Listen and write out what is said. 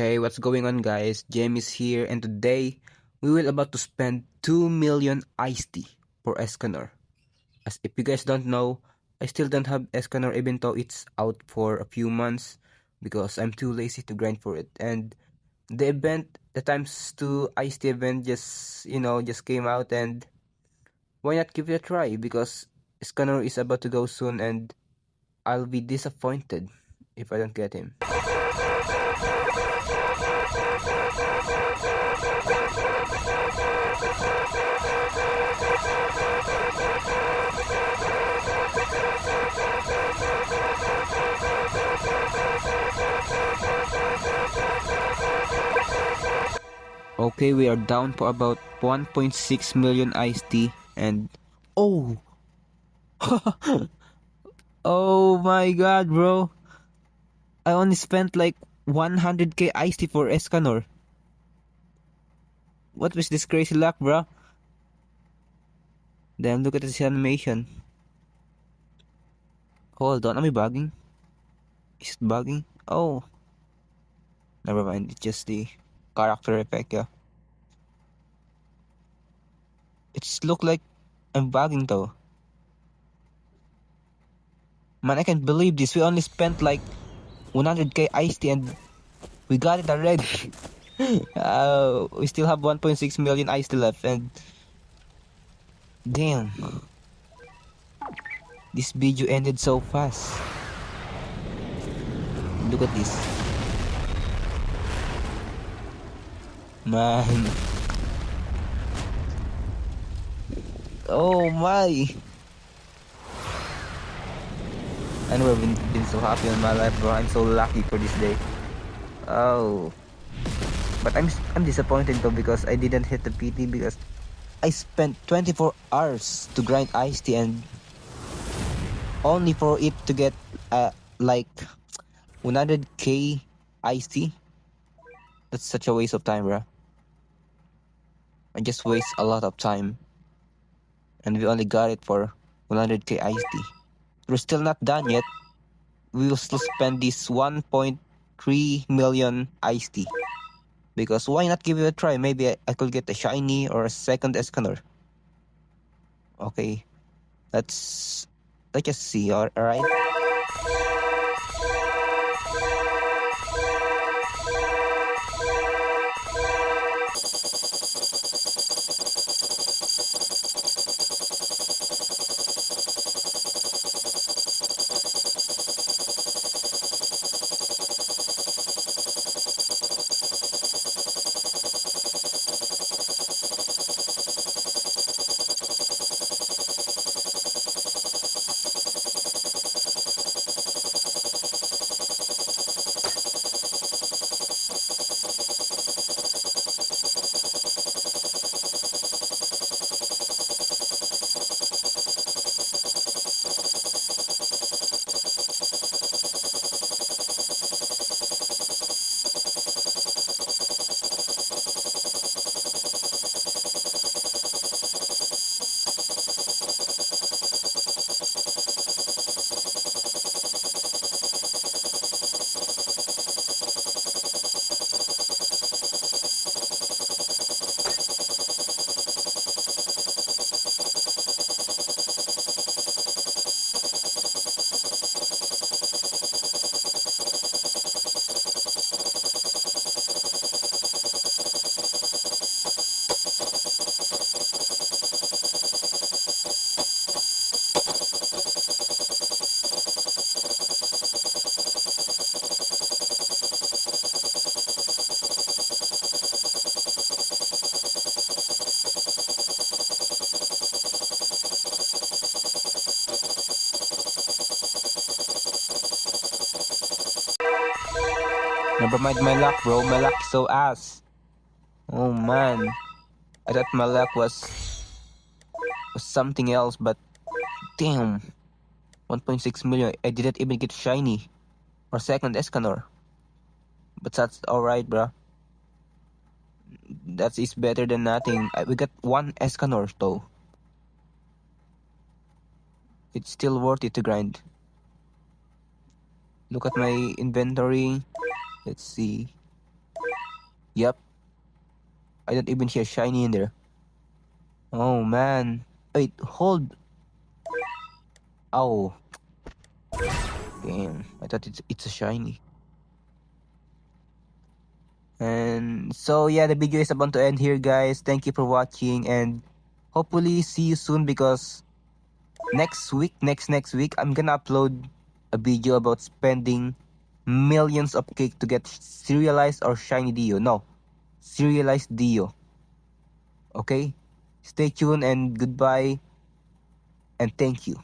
Hey, what's going on guys? James here and today we will about to spend 2 million iced tea for Escanor. As if you guys don't know, I still don't have Escanor even though it's out for a few months because I'm too lazy to grind for it. And the times 2 iced tea event just came out, and why not give it a try because Escanor is about to go soon and I'll be disappointed if I don't get him. Okay, we are down for about 1.6 million iced tea and oh oh my god, bro. I only spent like 100k iced tea for Escanor. What was this crazy luck, bro? Damn, look at this animation. Hold on, am I bugging? Is it bugging? Oh, never mind. It's just the character effect, yeah. It's look like I'm bugging though. Man, I can't believe this. We only spent like 100k iced tea and we got it already. We still have 1.6 million iced tea left and damn, this video ended so fast. Look at this. Man. Oh my. I never been so happy in my life, bro. I'm so lucky for this day. Oh. But I'm disappointed though because I didn't hit the PT because I spent 24 hours to grind iced tea and only for it to get like 100k iced tea. That's such a waste of time, bro. I just waste a lot of time. And we only got it for 100k iced tea. We're still not done yet. We will still spend this 1.3 million iced tea. Because why not give it a try? Maybe I could get a shiny or a second Escanor. Okay. Let's just see, alright? Never mind my luck, bro. My luck is so ass. Oh man. I thought my luck was something else, but damn. 1.6 million. I didn't even get shiny or second Escanor. But that's alright, bro. That is better than nothing. We got one Escanor though. It's still worth it to grind. Look at my inventory. Let's see. Yep. I don't even see a shiny in there. Oh man. Wait, hold. Oh. Damn. I thought it's a shiny. And so yeah, the video is about to end here, guys. Thank you for watching, and hopefully see you soon, because next week I'm gonna upload a video about spending millions of cake to get serialized or shiny Dio. No, serialized Dio. Okay? Stay tuned and goodbye and thank you.